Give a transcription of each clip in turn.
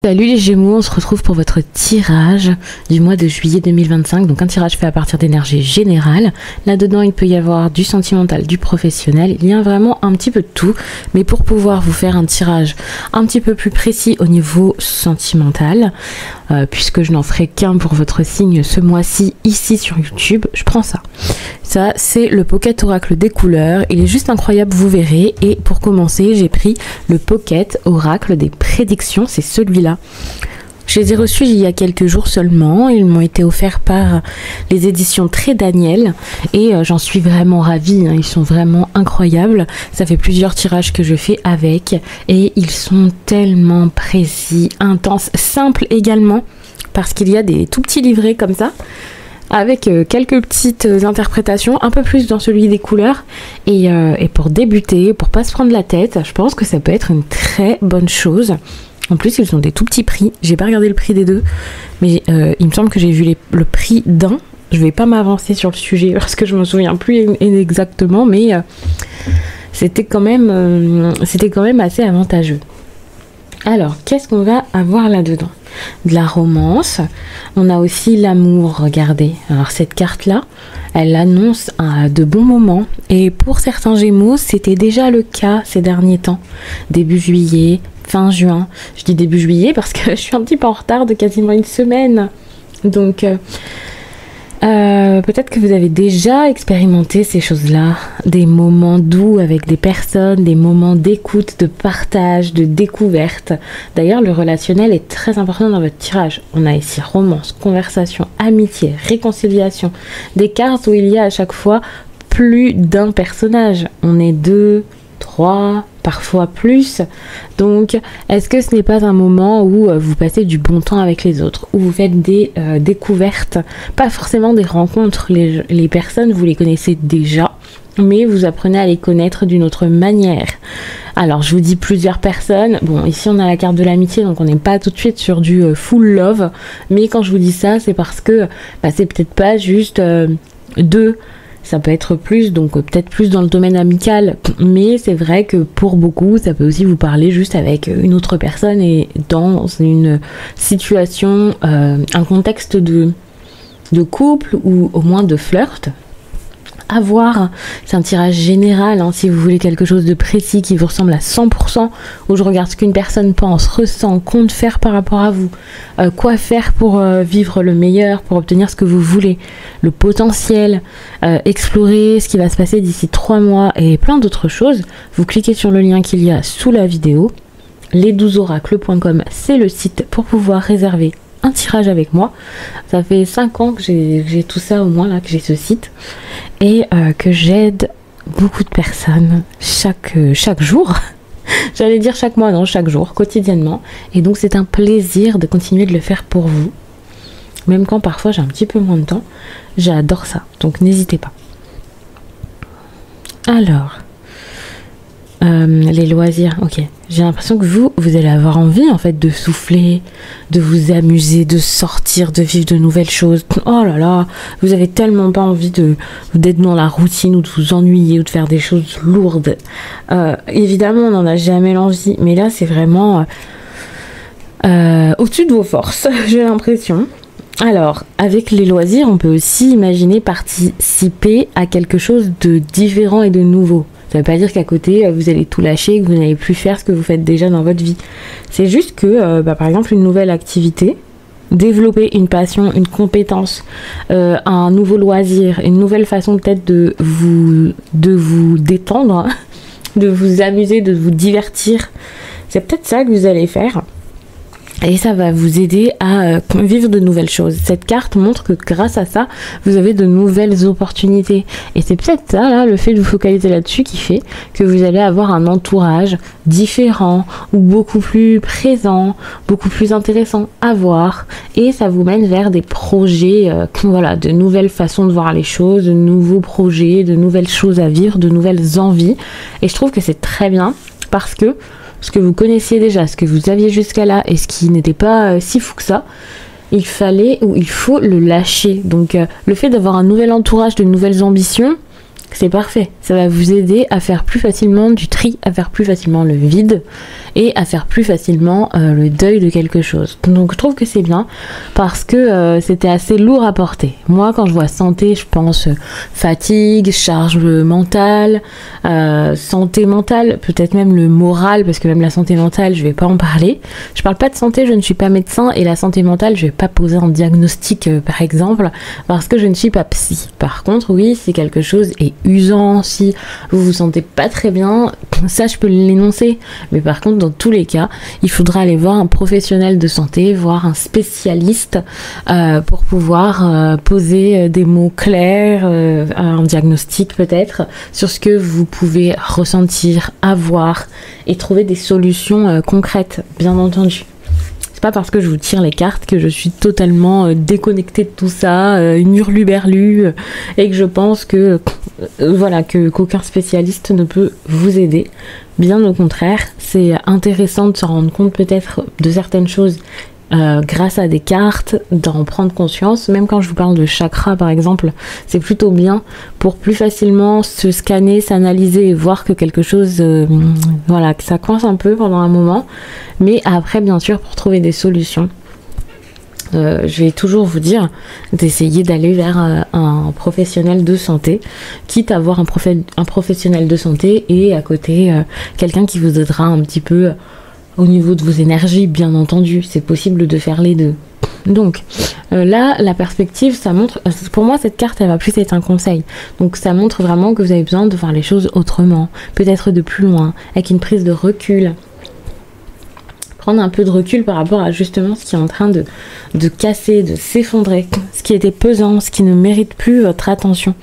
Salut les Gémeaux, on se retrouve pour votre tirage du mois de juillet 2025. Donc un tirage fait à partir d'énergie générale. Là-dedans, il peut y avoir du sentimental, du professionnel. Il y a vraiment un petit peu de tout. Mais pour pouvoir vous faire un tirage un petit peu plus précis au niveau sentimental, puisque je n'en ferai qu'un pour votre signe ce mois-ci ici sur YouTube, je prends ça. Ça, c'est le Pocket Oracle des couleurs. Il est juste incroyable, vous verrez. Et pour commencer, j'ai pris le Pocket Oracle des prédictions. C'est celui-là. Je les ai reçus il y a quelques jours seulement. Ils m'ont été offerts par les éditions Très Daniel. Et j'en suis vraiment ravie. Ils sont vraiment incroyables. Ça fait plusieurs tirages que je fais avec. Et ils sont tellement précis, intenses, simples également. Parce qu'il y a des tout petits livrets comme ça, avec quelques petites interprétations, un peu plus dans celui des couleurs. Et pour débuter, pour pas se prendre la tête, je pense que ça peut être une très bonne chose. En plus, ils ont des tout petits prix. J'ai pas regardé le prix des deux, mais il me semble que j'ai vu le prix d'un. Je vais pas m'avancer sur le sujet parce que je me souviens plus exactement, mais c'était quand même assez avantageux. Alors, qu'est-ce qu'on va avoir là-dedans? De la romance. On a aussi l'amour, regardez. Alors cette carte-là, elle annonce de bons moments. Et pour certains Gémeaux, c'était déjà le cas ces derniers temps. Début juillet, fin juin. Je dis début juillet parce que je suis un petit peu en retard de quasiment une semaine. Donc peut-être que vous avez déjà expérimenté ces choses-là, des moments doux avec des personnes, des moments d'écoute, de partage, de découverte. D'ailleurs, le relationnel est très important dans votre tirage. On a ici romance, conversation, amitié, réconciliation, des cartes où il y a à chaque fois plus d'un personnage. On est 2, 3, parfois plus. Donc, est-ce que ce n'est pas un moment où vous passez du bon temps avec les autres, où vous faites des découvertes, pas forcément des rencontres, les personnes, vous les connaissez déjà, mais vous apprenez à les connaître d'une autre manière. Alors, je vous dis plusieurs personnes. Bon, ici, on a la carte de l'amitié, donc on n'est pas tout de suite sur du full love, mais quand je vous dis ça, c'est parce que c'est peut-être pas juste deux. Ça peut être plus, donc peut-être plus dans le domaine amical, mais c'est vrai que pour beaucoup, ça peut aussi vous parler juste avec une autre personne et dans une situation, un contexte de couple ou au moins de flirt. À voir, c'est un tirage général, hein, si vous voulez quelque chose de précis qui vous ressemble à 100%, où je regarde ce qu'une personne pense, ressent, compte faire par rapport à vous, quoi faire pour vivre le meilleur, pour obtenir ce que vous voulez, le potentiel, explorer ce qui va se passer d'ici 3 mois et plein d'autres choses. Vous cliquez sur le lien qu'il y a sous la vidéo, les12oracles.com, c'est le site pour pouvoir réserver un tirage avec moi. Ça fait 5 ans que j'ai tout ça au moins là, que j'ai ce site et que j'aide beaucoup de personnes chaque jour. J'allais dire chaque mois, non, chaque jour, quotidiennement. Et donc c'est un plaisir de continuer de le faire pour vous. Même quand parfois j'ai un petit peu moins de temps, j'adore ça. Donc n'hésitez pas. Alors, les loisirs, ok. J'ai l'impression que vous allez avoir envie en fait de souffler, de vous amuser, de sortir, de vivre de nouvelles choses. Oh là là, vous avez tellement pas envie d'être dans la routine ou de vous ennuyer ou de faire des choses lourdes. Évidemment, on n'en a jamais l'envie, mais là c'est vraiment au-dessus de vos forces, j'ai l'impression. Alors, avec les loisirs, on peut aussi imaginer participer à quelque chose de différent et de nouveau. Ça ne veut pas dire qu'à côté, vous allez tout lâcher et que vous n'allez plus faire ce que vous faites déjà dans votre vie. C'est juste que, par exemple, une nouvelle activité, développer une passion, une compétence, un nouveau loisir, une nouvelle façon peut-être de vous détendre, de vous amuser, de vous divertir. C'est peut-être ça que vous allez faire. Et ça va vous aider à vivre de nouvelles choses. Cette carte montre que grâce à ça, vous avez de nouvelles opportunités. Et c'est peut-être ça, là, le fait de vous focaliser là-dessus qui fait que vous allez avoir un entourage différent ou beaucoup plus présent, beaucoup plus intéressant à voir. Et ça vous mène vers des projets, voilà, de nouvelles façons de voir les choses, de nouveaux projets, de nouvelles choses à vivre, de nouvelles envies. Et je trouve que c'est très bien parce que ce que vous connaissiez déjà, ce que vous aviez jusqu'à là et ce qui n'était pas si fou que ça, il fallait ou il faut le lâcher. Donc le fait d'avoir un nouvel entourage, de nouvelles ambitions, c'est parfait. Ça va vous aider à faire plus facilement du tri, à faire plus facilement le vide et à faire plus facilement le deuil de quelque chose. Donc je trouve que c'est bien parce que c'était assez lourd à porter. Moi quand je vois santé, je pense fatigue, charge mentale, santé mentale, peut-être même le moral, parce que même la santé mentale, je vais pas en parler. Je parle pas de santé, je ne suis pas médecin, et la santé mentale, je vais pas poser un diagnostic par exemple, parce que je ne suis pas psy. Par contre, oui, si quelque chose est usant, si vous vous sentez pas très bien, ça je peux l'énoncer. Mais par contre, dans tous les cas, il faudra aller voir un professionnel de santé, voir un spécialiste pour pouvoir poser des mots clairs, un diagnostic peut-être, sur ce que vous pouvez ressentir, avoir et trouver des solutions concrètes, bien entendu. C'est pas parce que je vous tire les cartes que je suis totalement déconnectée de tout ça, une hurluberlue, et que je pense que voilà, qu'aucun spécialiste ne peut vous aider. Bien au contraire, c'est intéressant de se rendre compte peut-être de certaines choses grâce à des cartes, d'en prendre conscience. Même quand je vous parle de chakras par exemple, c'est plutôt bien pour plus facilement se scanner, s'analyser et voir que quelque chose, voilà, que ça coince un peu pendant un moment. Mais après, bien sûr, pour trouver des solutions, je vais toujours vous dire d'essayer d'aller vers un professionnel de santé, quitte à avoir un professionnel de santé et à côté quelqu'un qui vous aidera un petit peu au niveau de vos énergies, bien entendu. C'est possible de faire les deux. Donc là, la perspective, ça montre, pour moi cette carte elle va plus être un conseil, donc ça montre vraiment que vous avez besoin de voir les choses autrement, peut-être de plus loin, avec une prise de recul, prendre un peu de recul par rapport à justement ce qui est en train de casser, de s'effondrer, ce qui était pesant, ce qui ne mérite plus votre attention.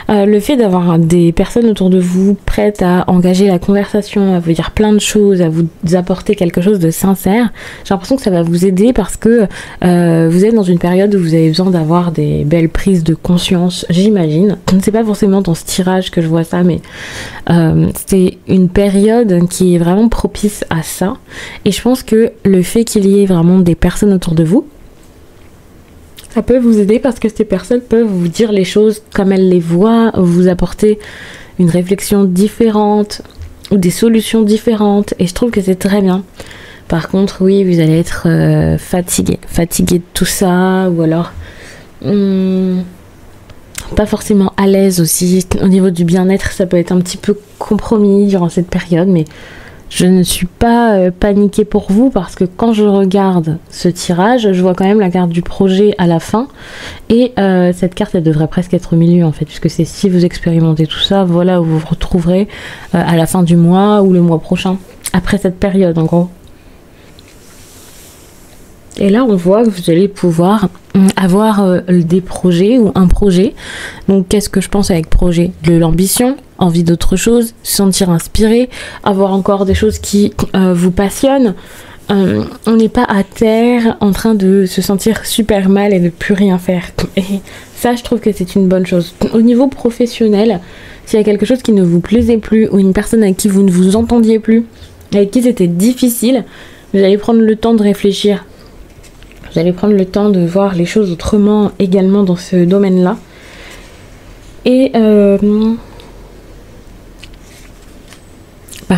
Le fait d'avoir des personnes autour de vous prêtes à engager la conversation, à vous dire plein de choses, à vous apporter quelque chose de sincère, j'ai l'impression que ça va vous aider parce que vous êtes dans une période où vous avez besoin d'avoir des belles prises de conscience, j'imagine. C'est pas forcément dans ce tirage que je vois ça, mais c'est une période qui est vraiment propice à ça. Et je pense que le fait qu'il y ait vraiment des personnes autour de vous, ça peut vous aider parce que ces personnes peuvent vous dire les choses comme elles les voient, vous apporter une réflexion différente ou des solutions différentes, et je trouve que c'est très bien. Par contre, oui, vous allez être fatigué de tout ça, ou alors pas forcément à l'aise aussi. Au niveau du bien-être, ça peut être un petit peu compromis durant cette période, mais je ne suis pas paniquée pour vous parce que quand je regarde ce tirage, je vois quand même la carte du projet à la fin, et cette carte elle devrait presque être au milieu en fait, puisque c'est si vous expérimentez tout ça, voilà où vous vous retrouverez à la fin du mois ou le mois prochain, après cette période en gros. Et là on voit que vous allez pouvoir avoir des projets ou un projet. Donc qu'est-ce que je pense avec projet? De l'ambition, envie d'autre chose, se sentir inspiré, avoir encore des choses qui vous passionnent. On n'est pas à terre en train de se sentir super mal et de plus rien faire. Et ça je trouve que c'est une bonne chose. Au niveau professionnel, s'il y a quelque chose qui ne vous plaisait plus, ou une personne avec qui vous ne vous entendiez plus, avec qui c'était difficile, vous allez prendre le temps de réfléchir. Vous allez prendre le temps de voir les choses autrement également dans ce domaine-là. Et je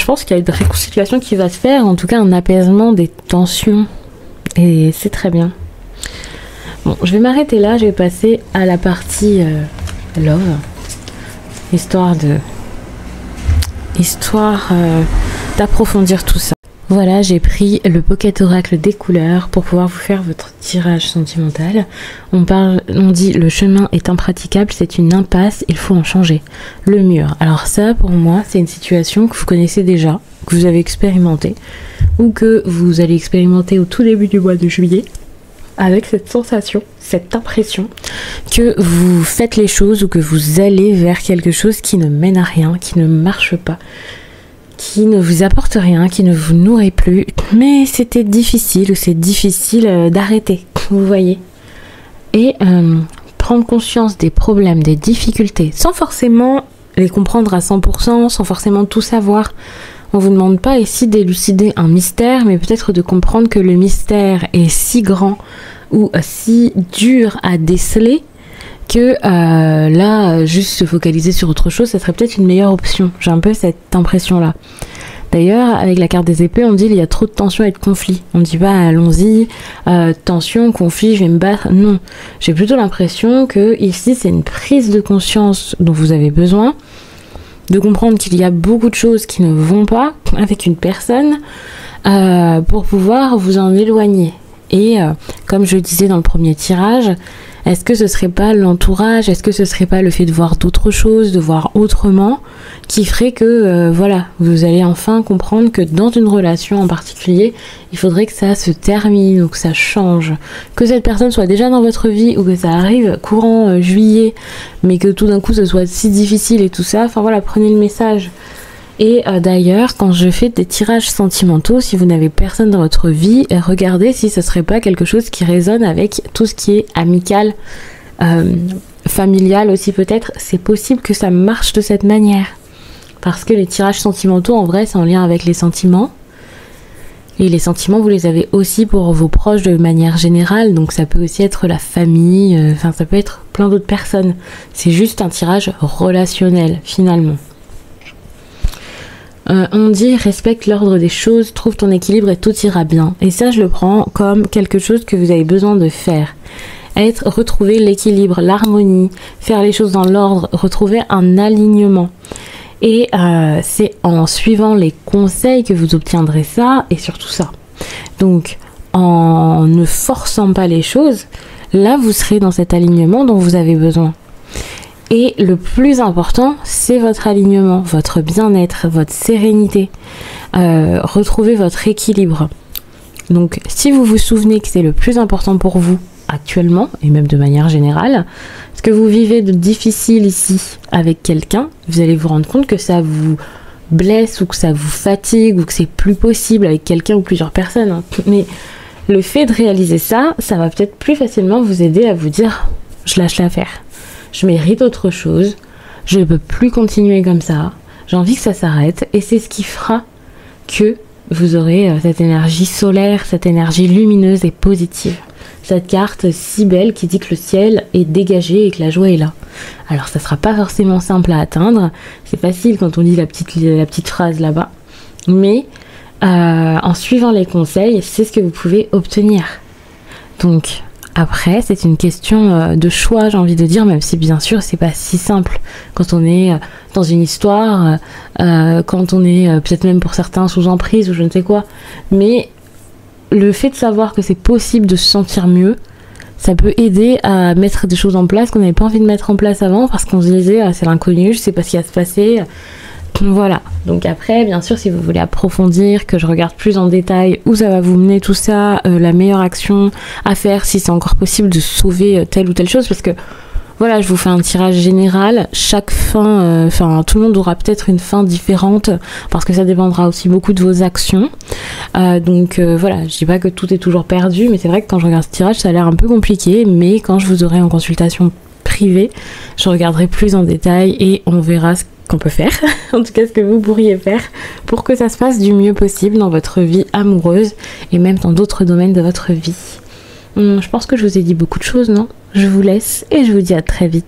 pense qu'il y a une réconciliation qui va se faire, en tout cas un apaisement des tensions. Et c'est très bien. Bon, je vais m'arrêter là, je vais passer à la partie love. Histoire d'approfondir tout ça. Voilà, j'ai pris le Pocket Oracle des couleurs pour pouvoir vous faire votre tirage sentimental. On dit le chemin est impraticable, c'est une impasse, il faut en changer. Le mur. Alors ça, pour moi, c'est une situation que vous connaissez déjà, que vous avez expérimenté, ou que vous allez expérimenter au tout début du mois de juillet, avec cette sensation, cette impression que vous faites les choses ou que vous allez vers quelque chose qui ne mène à rien, qui ne marche pas, qui ne vous apporte rien, qui ne vous nourrit plus, mais c'était difficile ou c'est difficile d'arrêter, vous voyez. Et prendre conscience des problèmes, des difficultés, sans forcément les comprendre à 100%, sans forcément tout savoir. On vous demande pas ici d'élucider un mystère, mais peut-être de comprendre que le mystère est si grand ou si dur à déceler que là, juste se focaliser sur autre chose, ça serait peut-être une meilleure option. J'ai un peu cette impression-là. D'ailleurs, avec la carte des épées, on dit il y a trop de tension et de conflit. On dit pas allons-y, tension, conflit, je vais me battre. Non, j'ai plutôt l'impression que ici c'est une prise de conscience dont vous avez besoin, de comprendre qu'il y a beaucoup de choses qui ne vont pas avec une personne pour pouvoir vous en éloigner. Et comme je le disais dans le premier tirage, est-ce que ce serait pas l'entourage, est-ce que ce serait pas le fait de voir d'autres choses, de voir autrement, qui ferait que voilà, vous allez enfin comprendre que dans une relation en particulier, il faudrait que ça se termine ou que ça change, que cette personne soit déjà dans votre vie ou que ça arrive courant juillet, mais que tout d'un coup ce soit si difficile et tout ça. Enfin voilà, prenez le message. Et d'ailleurs, quand je fais des tirages sentimentaux, si vous n'avez personne dans votre vie, regardez si ce serait pas quelque chose qui résonne avec tout ce qui est amical, familial aussi peut-être. C'est possible que ça marche de cette manière. Parce que les tirages sentimentaux, en vrai, c'est en lien avec les sentiments. Et les sentiments, vous les avez aussi pour vos proches de manière générale. Donc ça peut aussi être la famille, enfin ça peut être plein d'autres personnes. C'est juste un tirage relationnel, finalement. On dit respecte l'ordre des choses, trouve ton équilibre et tout ira bien. Et ça, je le prends comme quelque chose que vous avez besoin de faire. Retrouver l'équilibre, l'harmonie, faire les choses dans l'ordre, retrouver un alignement. Et c'est en suivant les conseils que vous obtiendrez ça, et surtout ça. Donc, en ne forçant pas les choses, là, vous serez dans cet alignement dont vous avez besoin. Et le plus important, c'est votre alignement, votre bien-être, votre sérénité. Retrouver votre équilibre. Donc, si vous vous souvenez que c'est le plus important pour vous actuellement, et même de manière générale, ce que vous vivez de difficile ici avec quelqu'un, vous allez vous rendre compte que ça vous blesse ou que ça vous fatigue ou que c'est plus possible avec quelqu'un ou plusieurs personnes. Hein. Mais le fait de réaliser ça, ça va peut-être plus facilement vous aider à vous dire « je lâche l'affaire ». Je mérite autre chose, je ne peux plus continuer comme ça, j'ai envie que ça s'arrête et c'est ce qui fera que vous aurez cette énergie solaire, cette énergie lumineuse et positive. Cette carte si belle qui dit que le ciel est dégagé et que la joie est là. Alors ça sera pas forcément simple à atteindre, c'est facile quand on dit la petite phrase là-bas, mais en suivant les conseils, c'est ce que vous pouvez obtenir. Donc après, c'est une question de choix, j'ai envie de dire, même si bien sûr, c'est pas si simple quand on est dans une histoire, quand on est peut-être même pour certains sous emprise ou je ne sais quoi. Mais le fait de savoir que c'est possible de se sentir mieux, ça peut aider à mettre des choses en place qu'on n'avait pas envie de mettre en place avant parce qu'on se disait c'est l'inconnu, je sais pas ce qui va se passer. Voilà, donc après bien sûr si vous voulez approfondir, que je regarde plus en détail où ça va vous mener tout ça, la meilleure action à faire si c'est encore possible de sauver telle ou telle chose, parce que voilà, je vous fais un tirage général, chaque fin, tout le monde aura peut-être une fin différente parce que ça dépendra aussi beaucoup de vos actions, donc voilà, je dis pas que tout est toujours perdu, mais c'est vrai que quand je regarde ce tirage ça a l'air un peu compliqué, mais quand je vous aurai en consultation privée, je regarderai plus en détail et on verra ce qu'on peut faire, en tout cas ce que vous pourriez faire pour que ça se passe du mieux possible dans votre vie amoureuse et même dans d'autres domaines de votre vie. Je pense que je vous ai dit beaucoup de choses, non ? Je vous laisse et je vous dis à très vite.